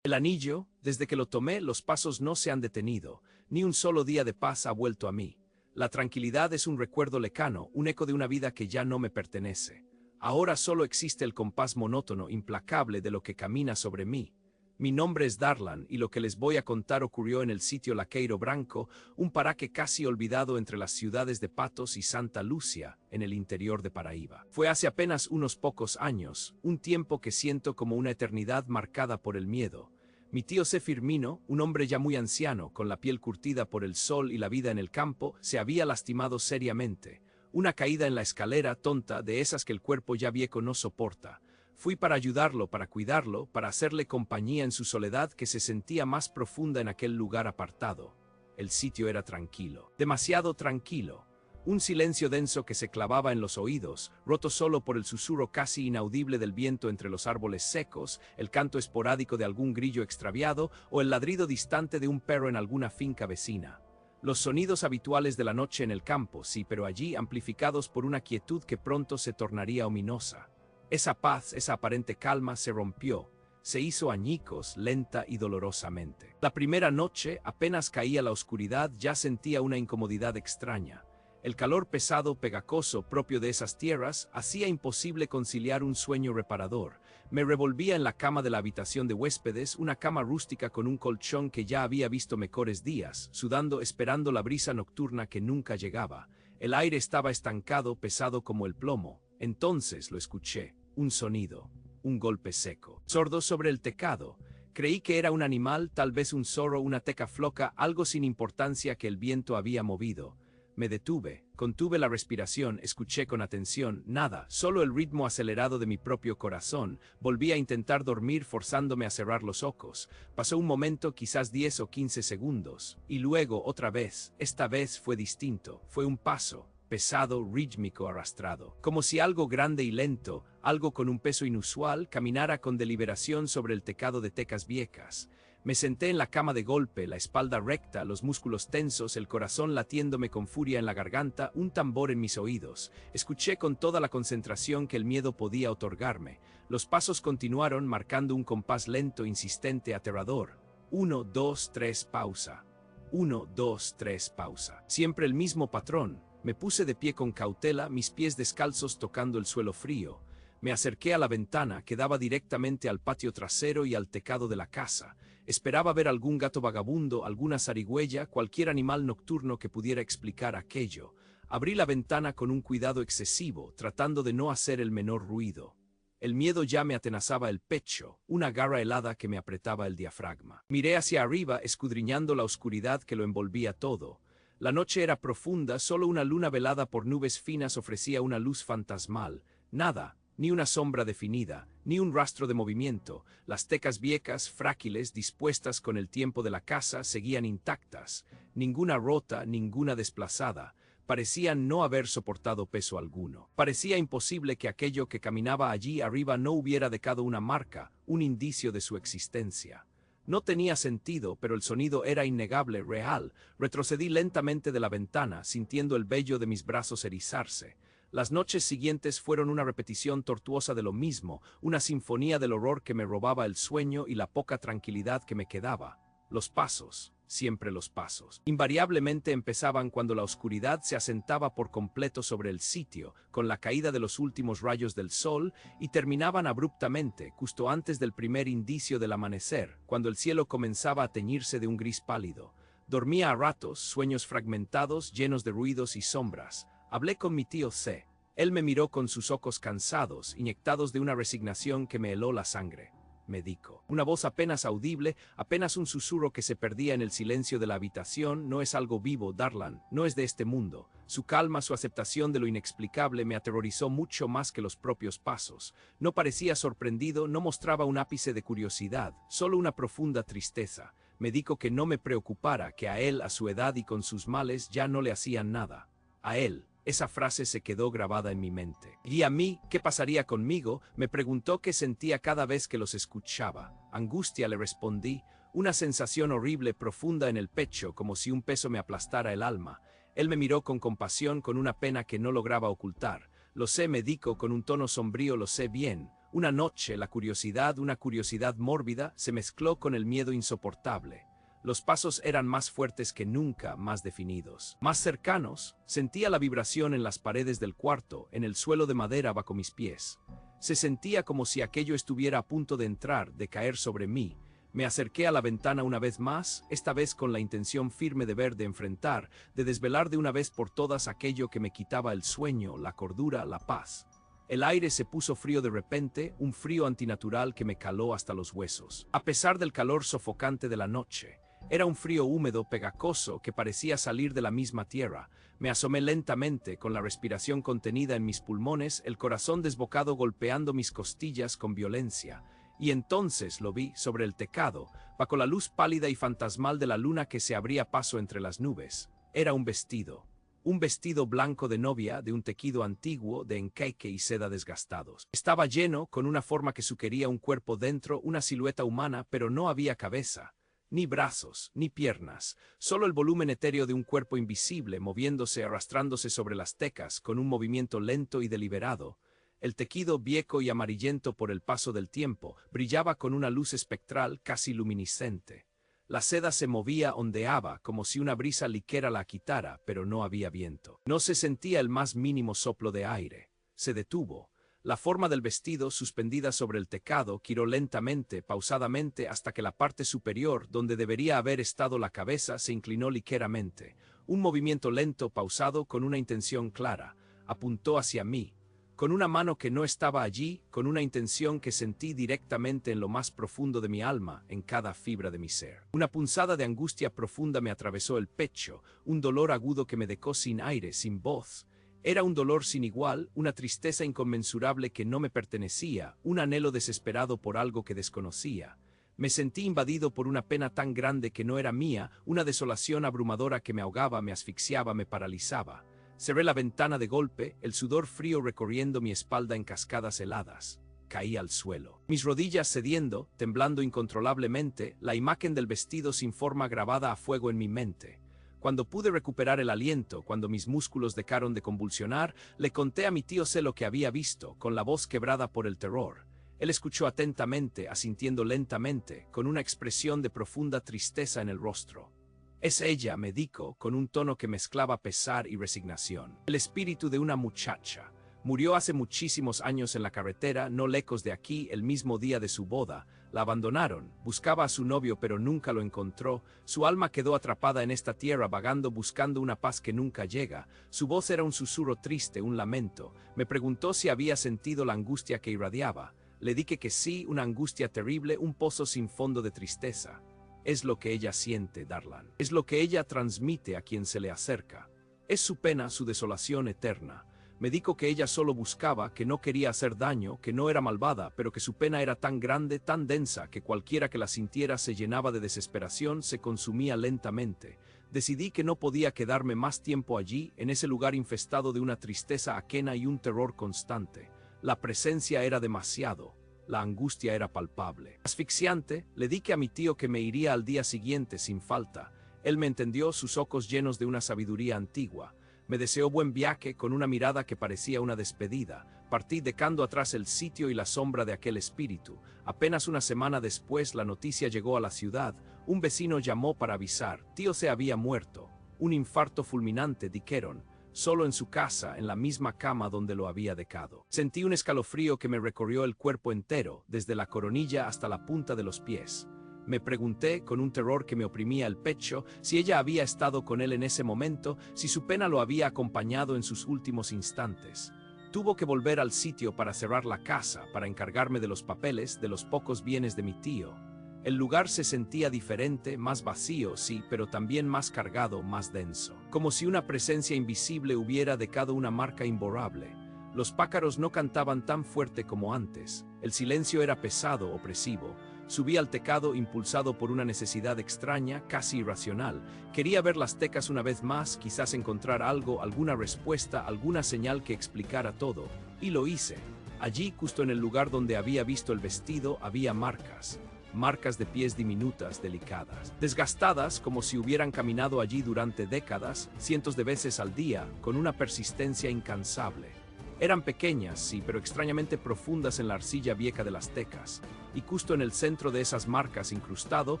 El anillo, desde que lo tomé, los pasos no se han detenido, ni un solo día de paz ha vuelto a mí. La tranquilidad es un recuerdo lejano, un eco de una vida que ya no me pertenece. Ahora solo existe el compás monótono, implacable de lo que camina sobre mí. Mi nombre es Darlan y lo que les voy a contar ocurrió en el sitio Laqueiro Branco, un paraje casi olvidado entre las ciudades de Patos y Santa Lucia, en el interior de Paraíba. Fue hace apenas unos pocos años, un tiempo que siento como una eternidad marcada por el miedo. Mi tío C. Firmino, un hombre ya muy anciano, con la piel curtida por el sol y la vida en el campo, se había lastimado seriamente. Una caída en la escalera tonta, de esas que el cuerpo ya viejo no soporta. Fui para ayudarlo, para cuidarlo, para hacerle compañía en su soledad que se sentía más profunda en aquel lugar apartado. El sitio era tranquilo, demasiado tranquilo. Un silencio denso que se clavaba en los oídos, roto solo por el susurro casi inaudible del viento entre los árboles secos, el canto esporádico de algún grillo extraviado o el ladrido distante de un perro en alguna finca vecina. Los sonidos habituales de la noche en el campo, sí, pero allí amplificados por una quietud que pronto se tornaría ominosa. Esa paz, esa aparente calma se rompió, se hizo añicos, lenta y dolorosamente. La primera noche, apenas caía la oscuridad, ya sentía una incomodidad extraña. El calor pesado, pegajoso, propio de esas tierras, hacía imposible conciliar un sueño reparador. Me revolvía en la cama de la habitación de huéspedes, una cama rústica con un colchón que ya había visto mejores días, sudando, esperando la brisa nocturna que nunca llegaba. El aire estaba estancado, pesado como el plomo. Entonces lo escuché. Un sonido, un golpe seco, sordo sobre el tecado. Creí que era un animal, tal vez un zorro, una teca floca, algo sin importancia que el viento había movido. Me detuve, contuve la respiración, escuché con atención, nada, solo el ritmo acelerado de mi propio corazón. Volví a intentar dormir forzándome a cerrar los ojos. Pasó un momento, quizás 10 o 15 segundos, y luego otra vez. Esta vez fue distinto, fue un paso. Pesado, rítmico, arrastrado, como si algo grande y lento, algo con un peso inusual, caminara con deliberación sobre el tecado de tecas viejas. Me senté en la cama de golpe, la espalda recta, los músculos tensos, el corazón latiéndome con furia en la garganta, un tambor en mis oídos. Escuché con toda la concentración que el miedo podía otorgarme. Los pasos continuaron, marcando un compás lento, insistente, aterrador. 1, 2, 3, pausa. 1, 2, 3, pausa. Siempre el mismo patrón. Me puse de pie con cautela, mis pies descalzos tocando el suelo frío. Me acerqué a la ventana que daba directamente al patio trasero y al tecado de la casa. Esperaba ver algún gato vagabundo, alguna zarigüeya, cualquier animal nocturno que pudiera explicar aquello. Abrí la ventana con un cuidado excesivo, tratando de no hacer el menor ruido. El miedo ya me atenazaba el pecho, una garra helada que me apretaba el diafragma. Miré hacia arriba, escudriñando la oscuridad que lo envolvía todo. La noche era profunda, solo una luna velada por nubes finas ofrecía una luz fantasmal. Nada, ni una sombra definida, ni un rastro de movimiento. Las tecas viejas, frágiles, dispuestas con el tiempo de la casa, seguían intactas. Ninguna rota, ninguna desplazada. Parecían no haber soportado peso alguno. Parecía imposible que aquello que caminaba allí arriba no hubiera dejado una marca, un indicio de su existencia. No tenía sentido, pero el sonido era innegable, real. Retrocedí lentamente de la ventana, sintiendo el vello de mis brazos erizarse. Las noches siguientes fueron una repetición tortuosa de lo mismo, una sinfonía del horror que me robaba el sueño y la poca tranquilidad que me quedaba. Los pasos, siempre los pasos. Invariablemente empezaban cuando la oscuridad se asentaba por completo sobre el sitio, con la caída de los últimos rayos del sol, y terminaban abruptamente, justo antes del primer indicio del amanecer, cuando el cielo comenzaba a teñirse de un gris pálido. Dormía a ratos, sueños fragmentados, llenos de ruidos y sombras. Hablé con mi tío C. Él me miró con sus ojos cansados, inyectados de una resignación que me heló la sangre. Me dijo. Una voz apenas audible, apenas un susurro que se perdía en el silencio de la habitación. No es algo vivo, Darlan, no es de este mundo. Su calma, su aceptación de lo inexplicable me aterrorizó mucho más que los propios pasos. No parecía sorprendido, no mostraba un ápice de curiosidad, solo una profunda tristeza. Me dijo que no me preocupara, que a él, a su edad y con sus males, ya no le hacían nada. A él. Esa frase se quedó grabada en mi mente. Y a mí, ¿qué pasaría conmigo? Me preguntó qué sentía cada vez que los escuchaba. Angustia, le respondí, una sensación horrible profunda en el pecho, como si un peso me aplastara el alma. Él me miró con compasión, con una pena que no lograba ocultar. Lo sé, me dijo con un tono sombrío, lo sé bien. Una noche, la curiosidad, una curiosidad mórbida, se mezcló con el miedo insoportable. Los pasos eran más fuertes que nunca, más definidos. Más cercanos, sentía la vibración en las paredes del cuarto, en el suelo de madera bajo mis pies. Se sentía como si aquello estuviera a punto de entrar, de caer sobre mí. Me acerqué a la ventana una vez más, esta vez con la intención firme de ver, de enfrentar, de desvelar de una vez por todas aquello que me quitaba el sueño, la cordura, la paz. El aire se puso frío de repente, un frío antinatural que me caló hasta los huesos. A pesar del calor sofocante de la noche, era un frío húmedo, pegajoso, que parecía salir de la misma tierra. Me asomé lentamente, con la respiración contenida en mis pulmones, el corazón desbocado golpeando mis costillas con violencia. Y entonces lo vi, sobre el tecado, bajo la luz pálida y fantasmal de la luna que se abría paso entre las nubes. Era un vestido. Un vestido blanco de novia, de un tejido antiguo, de encaje y seda desgastados. Estaba lleno, con una forma que sugería un cuerpo dentro, una silueta humana, pero no había cabeza. Ni brazos, ni piernas, solo el volumen etéreo de un cuerpo invisible, moviéndose, arrastrándose sobre las tecas, con un movimiento lento y deliberado. El tejido, viejo y amarillento por el paso del tiempo, brillaba con una luz espectral casi luminiscente. La seda se movía, ondeaba, como si una brisa ligera la agitara, pero no había viento. No se sentía el más mínimo soplo de aire. Se detuvo. La forma del vestido, suspendida sobre el tecado, giró lentamente, pausadamente, hasta que la parte superior, donde debería haber estado la cabeza, se inclinó ligeramente. Un movimiento lento, pausado, con una intención clara. Apuntó hacia mí. Con una mano que no estaba allí, con una intención que sentí directamente en lo más profundo de mi alma, en cada fibra de mi ser. Una punzada de angustia profunda me atravesó el pecho, un dolor agudo que me dejó sin aire, sin voz. Era un dolor sin igual, una tristeza inconmensurable que no me pertenecía, un anhelo desesperado por algo que desconocía. Me sentí invadido por una pena tan grande que no era mía, una desolación abrumadora que me ahogaba, me asfixiaba, me paralizaba. Cerré la ventana de golpe, el sudor frío recorriendo mi espalda en cascadas heladas. Caí al suelo. Mis rodillas cediendo, temblando incontrolablemente, la imagen del vestido sin forma grabada a fuego en mi mente. Cuando pude recuperar el aliento, cuando mis músculos dejaron de convulsionar, le conté a mi tío C lo que había visto, con la voz quebrada por el terror. Él escuchó atentamente, asintiendo lentamente, con una expresión de profunda tristeza en el rostro. Es ella, me dijo, con un tono que mezclaba pesar y resignación. El espíritu de una muchacha. Murió hace muchísimos años en la carretera, no lejos de aquí, el mismo día de su boda. La abandonaron, buscaba a su novio pero nunca lo encontró, su alma quedó atrapada en esta tierra vagando buscando una paz que nunca llega, su voz era un susurro triste, un lamento, me preguntó si había sentido la angustia que irradiaba, le dije que sí, una angustia terrible, un pozo sin fondo de tristeza. Es lo que ella siente, Darlan, es lo que ella transmite a quien se le acerca, es su pena, su desolación eterna. Me dijo que ella solo buscaba, que no quería hacer daño, que no era malvada, pero que su pena era tan grande, tan densa, que cualquiera que la sintiera se llenaba de desesperación, se consumía lentamente. Decidí que no podía quedarme más tiempo allí, en ese lugar infestado de una tristeza ajena y un terror constante. La presencia era demasiado, la angustia era palpable. Asfixiante, le dije a mi tío que me iría al día siguiente sin falta. Él me entendió, sus ojos llenos de una sabiduría antigua. Me deseó buen viaje con una mirada que parecía una despedida. Partí dejando atrás el sitio y la sombra de aquel espíritu. Apenas una semana después la noticia llegó a la ciudad. Un vecino llamó para avisar. Tío se había muerto. Un infarto fulminante, dijeron. Solo en su casa, en la misma cama donde lo había dejado. Sentí un escalofrío que me recorrió el cuerpo entero, desde la coronilla hasta la punta de los pies. Me pregunté, con un terror que me oprimía el pecho, si ella había estado con él en ese momento, si su pena lo había acompañado en sus últimos instantes. Tuvo que volver al sitio para cerrar la casa, para encargarme de los papeles, de los pocos bienes de mi tío. El lugar se sentía diferente, más vacío, sí, pero también más cargado, más denso. Como si una presencia invisible hubiera dejado una marca imborrable. Los pájaros no cantaban tan fuerte como antes. El silencio era pesado, opresivo. Subí al tejado impulsado por una necesidad extraña, casi irracional. Quería ver las tecas una vez más, quizás encontrar algo, alguna respuesta, alguna señal que explicara todo. Y lo hice. Allí, justo en el lugar donde había visto el vestido, había marcas. Marcas de pies diminutas, delicadas, desgastadas como si hubieran caminado allí durante décadas, cientos de veces al día, con una persistencia incansable. Eran pequeñas, sí, pero extrañamente profundas en la arcilla vieja de las tecas, y justo en el centro de esas marcas incrustado,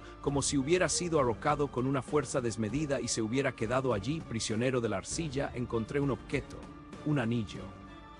como si hubiera sido arrocado con una fuerza desmedida y se hubiera quedado allí, prisionero de la arcilla, encontré un objeto, un anillo.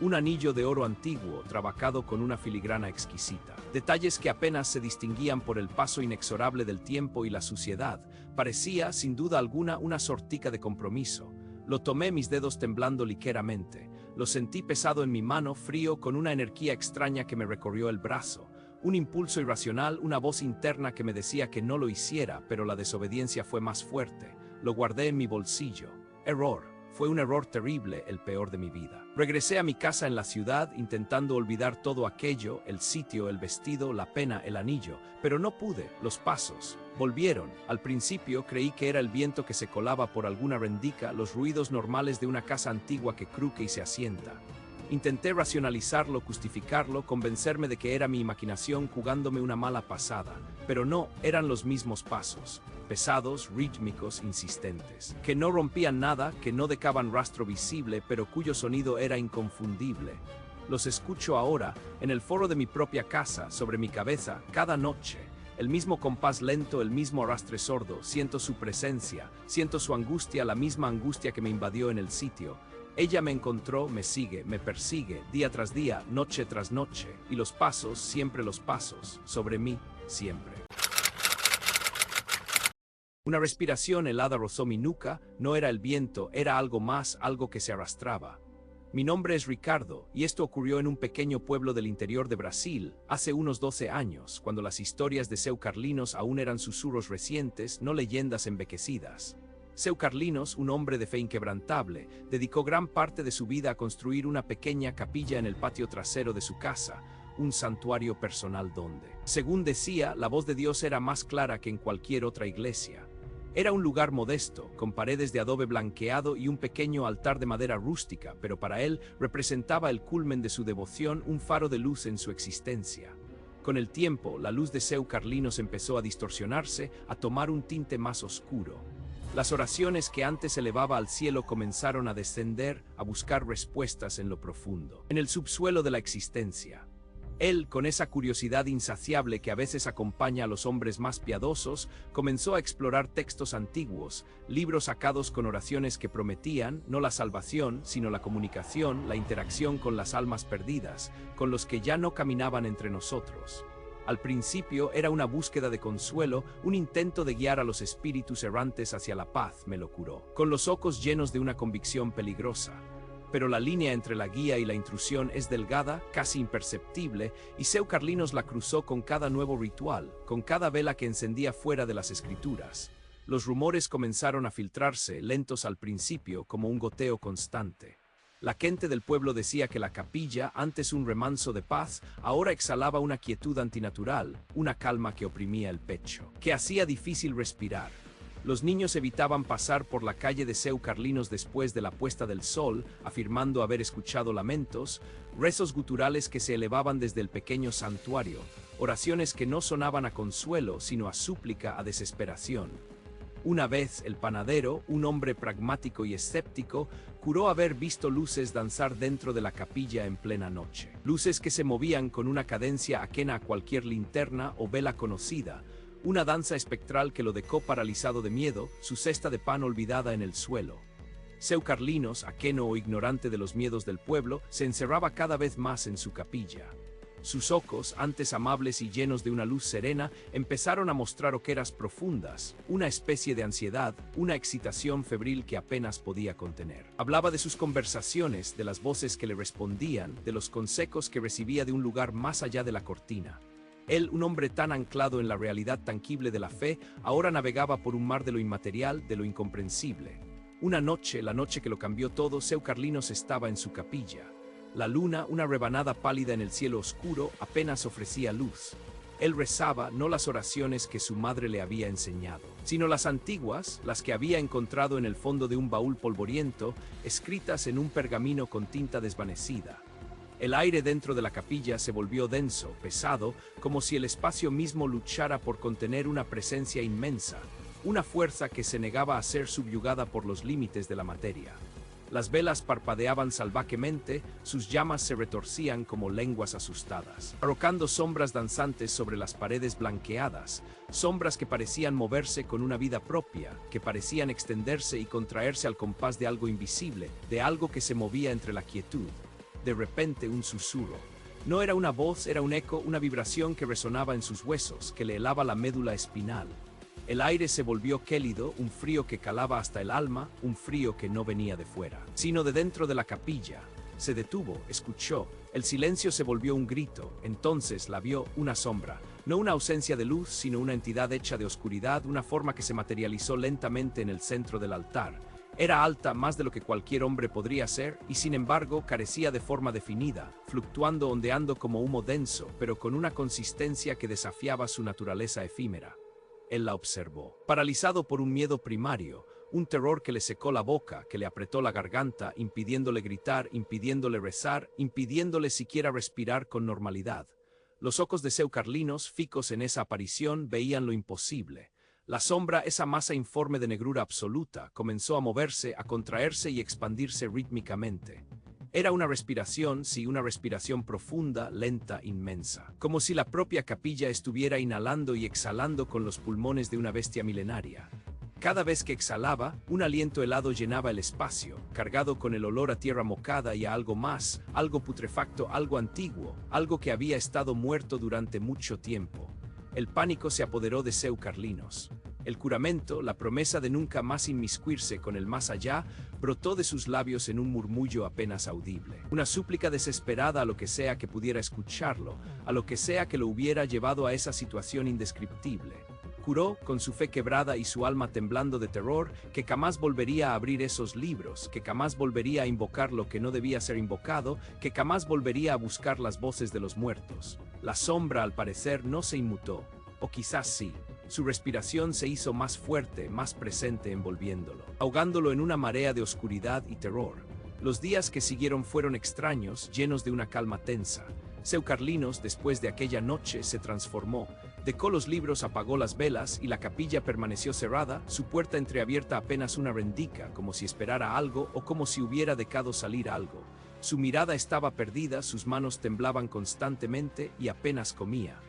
Un anillo de oro antiguo, trabajado con una filigrana exquisita. Detalles que apenas se distinguían por el paso inexorable del tiempo y la suciedad. Parecía, sin duda alguna, una sortija de compromiso. Lo tomé, mis dedos temblando ligeramente. Lo sentí pesado en mi mano, frío, con una energía extraña que me recorrió el brazo. Un impulso irracional, una voz interna que me decía que no lo hiciera, pero la desobediencia fue más fuerte. Lo guardé en mi bolsillo. Error. Fue un error terrible, el peor de mi vida. Regresé a mi casa en la ciudad, intentando olvidar todo aquello, el sitio, el vestido, la pena, el anillo, pero no pude. Los pasos volvieron. Al principio creí que era el viento que se colaba por alguna rendica, los ruidos normales de una casa antigua que cruque y se asienta. Intenté racionalizarlo, justificarlo, convencerme de que era mi imaginación jugándome una mala pasada, pero no, eran los mismos pasos. Pesados, rítmicos, insistentes, que no rompían nada, que no dejaban rastro visible, pero cuyo sonido era inconfundible. Los escucho ahora, en el foro de mi propia casa, sobre mi cabeza, cada noche. El mismo compás lento, el mismo arrastre sordo, siento su presencia, siento su angustia, la misma angustia que me invadió en el sitio. Ella me encontró, me sigue, me persigue, día tras día, noche tras noche, y los pasos, siempre los pasos, sobre mí, siempre. Una respiración helada rozó mi nuca, no era el viento, era algo más, algo que se arrastraba. Mi nombre es Ricardo, y esto ocurrió en un pequeño pueblo del interior de Brasil, hace unos 12 años, cuando las historias de Seu Carlinhos aún eran susurros recientes, no leyendas envejecidas. Seu Carlinhos, un hombre de fe inquebrantable, dedicó gran parte de su vida a construir una pequeña capilla en el patio trasero de su casa, un santuario personal donde, según decía, la voz de Dios era más clara que en cualquier otra iglesia. Era un lugar modesto, con paredes de adobe blanqueado y un pequeño altar de madera rústica, pero para él representaba el culmen de su devoción, un faro de luz en su existencia. Con el tiempo, la luz de Seu Carlinhos empezó a distorsionarse, a tomar un tinte más oscuro. Las oraciones que antes elevaba al cielo comenzaron a descender, a buscar respuestas en lo profundo, en el subsuelo de la existencia. Él, con esa curiosidad insaciable que a veces acompaña a los hombres más piadosos, comenzó a explorar textos antiguos, libros sacados con oraciones que prometían, no la salvación, sino la comunicación, la interacción con las almas perdidas, con los que ya no caminaban entre nosotros. Al principio era una búsqueda de consuelo, un intento de guiar a los espíritus errantes hacia la paz, me lo curó, con los ojos llenos de una convicción peligrosa. Pero la línea entre la guía y la intrusión es delgada, casi imperceptible, y Seu Carlinhos la cruzó con cada nuevo ritual, con cada vela que encendía fuera de las escrituras. Los rumores comenzaron a filtrarse, lentos al principio, como un goteo constante. La gente del pueblo decía que la capilla, antes un remanso de paz, ahora exhalaba una quietud antinatural, una calma que oprimía el pecho, que hacía difícil respirar. Los niños evitaban pasar por la calle de Seu Carlinhos después de la puesta del sol, afirmando haber escuchado lamentos, rezos guturales que se elevaban desde el pequeño santuario, oraciones que no sonaban a consuelo, sino a súplica, a desesperación. Una vez, el panadero, un hombre pragmático y escéptico, Juró haber visto luces danzar dentro de la capilla en plena noche. Luces que se movían con una cadencia ajena a cualquier linterna o vela conocida. Una danza espectral que lo dejó paralizado de miedo, su cesta de pan olvidada en el suelo. Seu Carlinos, ajeno o ignorante de los miedos del pueblo, se encerraba cada vez más en su capilla. Sus ojos, antes amables y llenos de una luz serena, empezaron a mostrar ojeras profundas, una especie de ansiedad, una excitación febril que apenas podía contener. Hablaba de sus conversaciones, de las voces que le respondían, de los consejos que recibía de un lugar más allá de la cortina. Él, un hombre tan anclado en la realidad tangible de la fe, ahora navegaba por un mar de lo inmaterial, de lo incomprensible. Una noche, la noche que lo cambió todo, Seu Carlinos estaba en su capilla. La luna, una rebanada pálida en el cielo oscuro, apenas ofrecía luz. Él rezaba no las oraciones que su madre le había enseñado, sino las antiguas, las que había encontrado en el fondo de un baúl polvoriento, escritas en un pergamino con tinta desvanecida. El aire dentro de la capilla se volvió denso, pesado, como si el espacio mismo luchara por contener una presencia inmensa, una fuerza que se negaba a ser subyugada por los límites de la materia. Las velas parpadeaban salvajemente, sus llamas se retorcían como lenguas asustadas, arrojando sombras danzantes sobre las paredes blanqueadas, sombras que parecían moverse con una vida propia, que parecían extenderse y contraerse al compás de algo invisible, de algo que se movía entre la quietud. De repente un susurro. No era una voz, era un eco, una vibración que resonaba en sus huesos, que le helaba la médula espinal. El aire se volvió gélido, un frío que calaba hasta el alma, un frío que no venía de fuera, sino de dentro de la capilla. Se detuvo, escuchó, el silencio se volvió un grito, entonces la vio, una sombra, no una ausencia de luz, sino una entidad hecha de oscuridad, una forma que se materializó lentamente en el centro del altar. Era alta más de lo que cualquier hombre podría ser, y sin embargo carecía de forma definida, fluctuando, ondeando como humo denso, pero con una consistencia que desafiaba su naturaleza efímera. Él la observó, paralizado por un miedo primario, un terror que le secó la boca, que le apretó la garganta, impidiéndole gritar, impidiéndole rezar, impidiéndole siquiera respirar con normalidad. Los ojos de Seu Carlinos, fijos en esa aparición, veían lo imposible. La sombra, esa masa informe de negrura absoluta, comenzó a moverse, a contraerse y expandirse rítmicamente. Era una respiración, sí, una respiración profunda, lenta, inmensa. Como si la propia capilla estuviera inhalando y exhalando con los pulmones de una bestia milenaria. Cada vez que exhalaba, un aliento helado llenaba el espacio, cargado con el olor a tierra mojada y a algo más, algo putrefacto, algo antiguo, algo que había estado muerto durante mucho tiempo. El pánico se apoderó de Seu Carlinos. El juramento, la promesa de nunca más inmiscuirse con el más allá, brotó de sus labios en un murmullo apenas audible. Una súplica desesperada a lo que sea que pudiera escucharlo, a lo que sea que lo hubiera llevado a esa situación indescriptible. Juró, con su fe quebrada y su alma temblando de terror, que jamás volvería a abrir esos libros, que jamás volvería a invocar lo que no debía ser invocado, que jamás volvería a buscar las voces de los muertos. La sombra, al parecer, no se inmutó, o quizás sí. Su respiración se hizo más fuerte, más presente, envolviéndolo, ahogándolo en una marea de oscuridad y terror. Los días que siguieron fueron extraños, llenos de una calma tensa. Seu Carlinos, después de aquella noche, se transformó. Dejó los libros, apagó las velas y la capilla permaneció cerrada, su puerta entreabierta apenas una rendica, como si esperara algo o como si hubiera dejado salir algo. Su mirada estaba perdida, sus manos temblaban constantemente y apenas comía.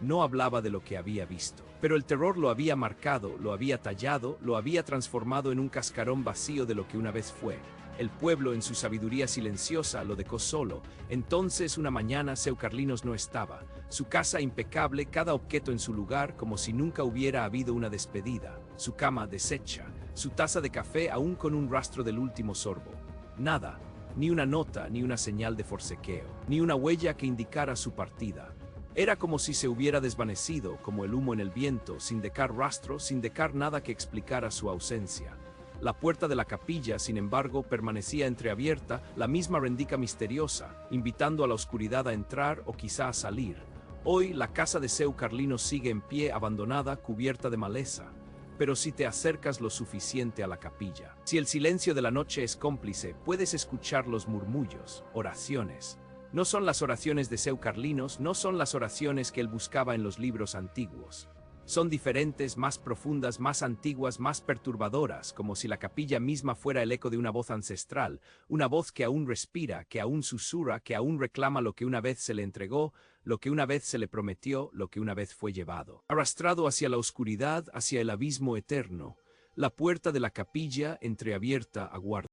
No hablaba de lo que había visto, pero el terror lo había marcado, lo había tallado, lo había transformado en un cascarón vacío de lo que una vez fue. El pueblo, en su sabiduría silenciosa, lo dejó solo. Entonces, una mañana, Seu Carlinos no estaba. Su casa impecable, cada objeto en su lugar, como si nunca hubiera habido una despedida. Su cama deshecha, su taza de café aún con un rastro del último sorbo. Nada, ni una nota, ni una señal de forcequeo, ni una huella que indicara su partida. Era como si se hubiera desvanecido, como el humo en el viento, sin dejar rastro, sin dejar nada que explicara su ausencia. La puerta de la capilla, sin embargo, permanecía entreabierta, la misma rendica misteriosa, invitando a la oscuridad a entrar o quizá a salir. Hoy, la casa de Seu Carlinos sigue en pie, abandonada, cubierta de maleza. Pero si te acercas lo suficiente a la capilla, si el silencio de la noche es cómplice, puedes escuchar los murmullos, oraciones. No son las oraciones de Seu Carlinos, no son las oraciones que él buscaba en los libros antiguos. Son diferentes, más profundas, más antiguas, más perturbadoras, como si la capilla misma fuera el eco de una voz ancestral, una voz que aún respira, que aún susurra, que aún reclama lo que una vez se le entregó, lo que una vez se le prometió, lo que una vez fue llevado. Arrastrado hacia la oscuridad, hacia el abismo eterno, la puerta de la capilla, entreabierta, aguarda.